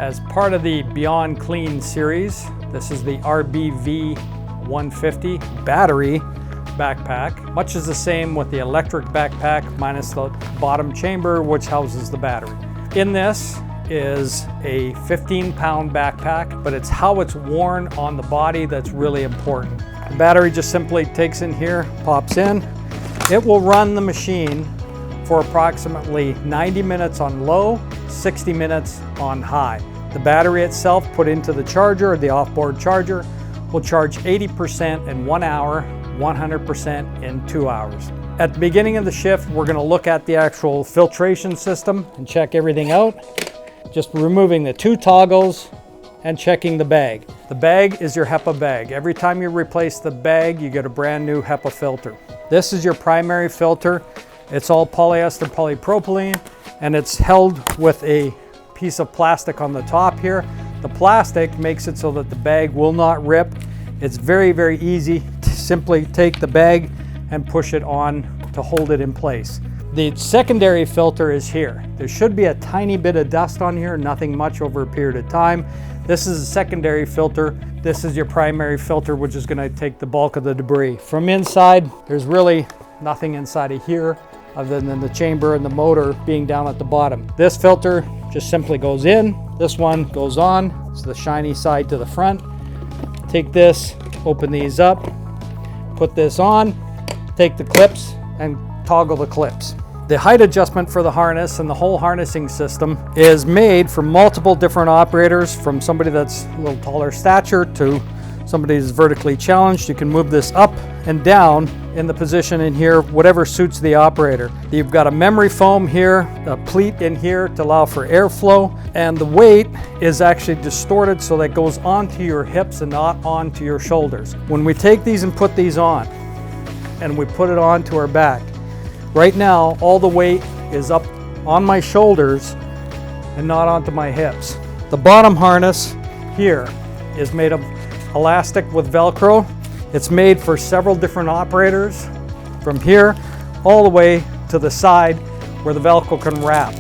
As part of the Beyond Clean series, this is the RBV 150 battery backpack. Much is the same with the electric backpack, minus the bottom chamber, which houses the battery. In this is a 15-pound backpack, but it's how it's worn on the body that's really important. The battery just simply takes in here, pops in. It will run the machine for approximately 90 minutes on low, 60 minutes on high. The battery itself put into the charger, the off-board charger, will charge 80% in 1 hour, 100% in 2 hours. At the beginning of the shift, we're going to look at the actual filtration system and check everything out. Just removing the 2 toggles and checking the bag. The bag is your HEPA bag. Every time you replace the bag, you get a brand new HEPA filter. This is your primary filter. It's all polyester polypropylene, and it's held with a piece of plastic on the top here. The plastic makes it so that the bag will not rip. It's very, very easy to simply take the bag and push it on to hold it in place. The secondary filter is here. There should be a tiny bit of dust on here, nothing much over a period of time. This is a secondary filter. This is your primary filter, which is going to take the bulk of the debris. From inside, there's really nothing inside of here other than the chamber and the motor being down at the bottom. This filter just simply goes in. This one goes on. It's the shiny side to the front. Take this, open these up, put this on, take the clips and toggle the clips. The height adjustment for the harness and the whole harnessing system is made for multiple different operators, from somebody that's a little taller stature to somebody who's vertically challenged. You can move this up and down in the position in here, whatever suits the operator. You've got a memory foam here, a pleat in here to allow for airflow, and the weight is actually distorted so that it goes onto your hips and not onto your shoulders. When we take these and put these on, and we put it onto our back, right now all the weight is up on my shoulders and not onto my hips. The bottom harness here is made of elastic with Velcro. It's made for several different operators, from here all the way to the side where the Velcro can wrap.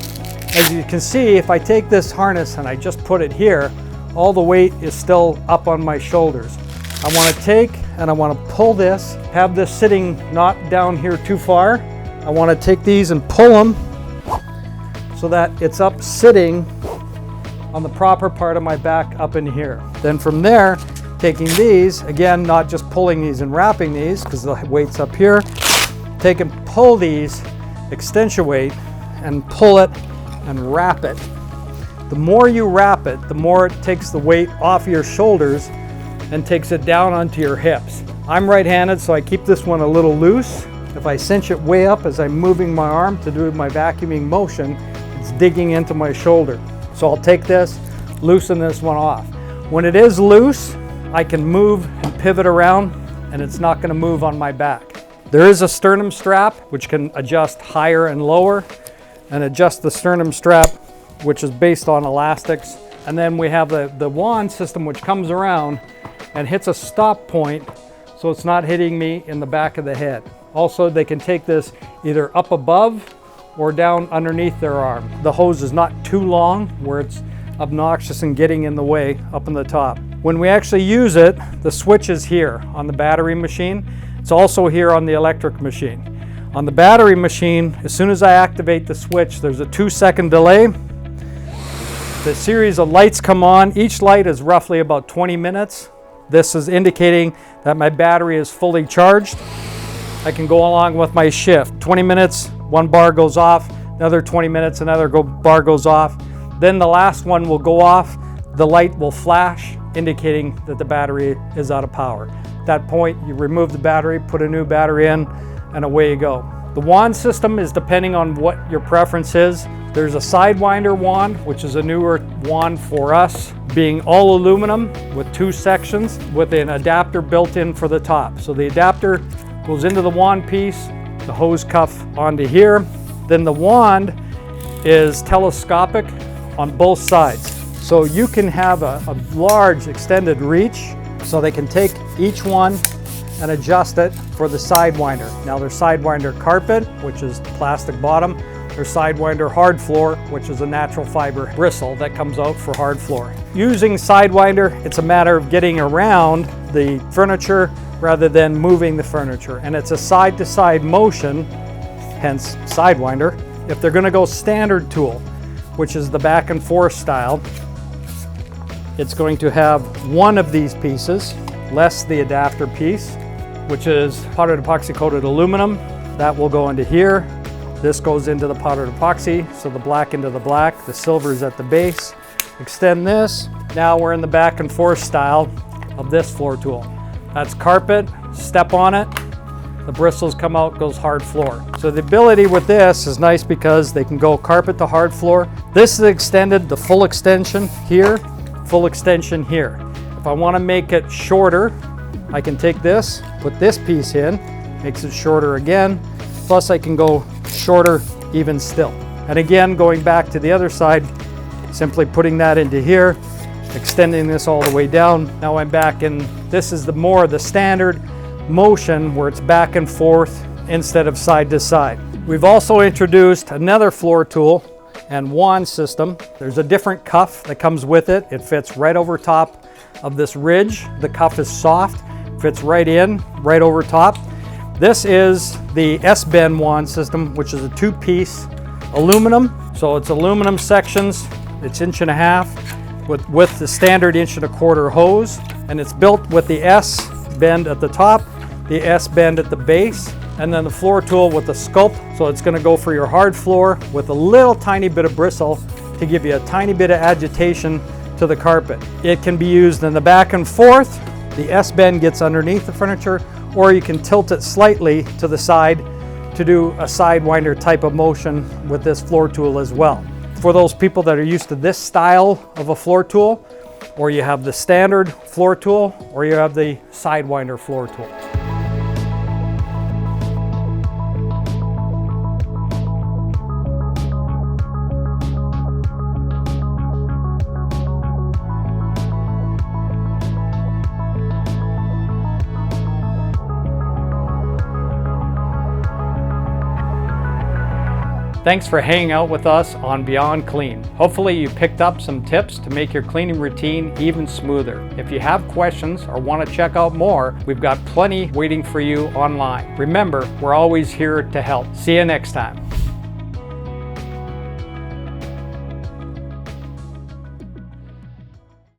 As you can see, if I take this harness and I just put it here, all the weight is still up on my shoulders. I want to take and I want to pull this, have this sitting not down here too far. I want to take these and pull them so that it's up sitting on the proper part of my back up in here. Then from there, taking these, again, not just pulling these and wrapping these because the weight's up here, take and pull these, extensuate and pull it and wrap it. The more you wrap it, the more it takes the weight off your shoulders and takes it down onto your hips. I'm right-handed, so I keep this one a little loose. If I cinch it way up as I'm moving my arm to do my vacuuming motion, it's digging into my shoulder. So I'll take this, loosen this one off. When it is loose, I can move and pivot around, and it's not going to move on my back. There is a sternum strap which can adjust higher and lower, and adjust the sternum strap, which is based on elastics. And then we have the wand system, which comes around and hits a stop point so it's not hitting me in the back of the head. Also, they can take this either up above or down underneath their arm. The hose is not too long where it's obnoxious and getting in the way up in the top. When we actually use it, the switch is here on the battery machine. It's also here on the electric machine. On the battery machine, as soon as I activate the switch, there's a 2-second delay. The series of lights come on. Each light is roughly about 20 minutes. This is indicating that my battery is fully charged. I can go along with my shift. 20 minutes, one bar goes off, another 20 minutes, another bar goes off. Then the last one will go off. The light will flash, indicating that the battery is out of power. At that point, you remove the battery, put a new battery in, and away you go. The wand system is depending on what your preference is. There's a Sidewinder wand, which is a newer wand for us, being all aluminum with 2 sections with an adapter built in for the top. So the adapter goes into the wand piece, the hose cuff onto here. Then the wand is telescopic on both sides. So you can have a large extended reach, so they can take each one and adjust it for the Sidewinder. Now there's Sidewinder carpet, which is plastic bottom. or Sidewinder hard floor, which is a natural fiber bristle that comes out for hard floor. Using Sidewinder, it's a matter of getting around the furniture rather than moving the furniture. And it's a side-to-side motion, hence Sidewinder. If they're gonna go standard tool, which is the back and forth style, it's going to have one of these pieces, less the adapter piece, which is powdered epoxy coated aluminum. That will go into here. This goes into the powdered epoxy, so the black into the black, the silver is at the base. Extend this. Now we're in the back and forth style of this floor tool. That's carpet, step on it, the bristles come out, goes hard floor. So the ability with this is nice because they can go carpet to hard floor. This is extended, the full extension here, full extension here. If I want to make it shorter, I can take this, put this piece in, makes it shorter again, plus I can go shorter even still. And again, going back to the other side, simply putting that into here, extending this all the way down. Now I'm back in, this is the standard motion where it's back and forth instead of side to side. We've also introduced another floor tool and wand system. There's a different cuff that comes with it. It fits right over top of this ridge. The cuff is soft, fits right in, right over top. This is the S-bend wand system, which is a two-piece aluminum. So it's aluminum sections, it's 1.5 inches with the standard 1.25 inch hose. And it's built with the S bend at the top, the S bend at the base, and then the floor tool with the scope. So it's gonna go for your hard floor with a little tiny bit of bristle to give you a tiny bit of agitation to the carpet. It can be used in the back and forth. The S bend gets underneath the furniture, or you can tilt it slightly to the side to do a Sidewinder type of motion with this floor tool as well. For those people that are used to this style of a floor tool, or you have the standard floor tool, or you have the Sidewinder floor tool. Thanks for hanging out with us on Beyond Clean. Hopefully you picked up some tips to make your cleaning routine even smoother. If you have questions or want to check out more, we've got plenty waiting for you online. Remember, we're always here to help. See you next time.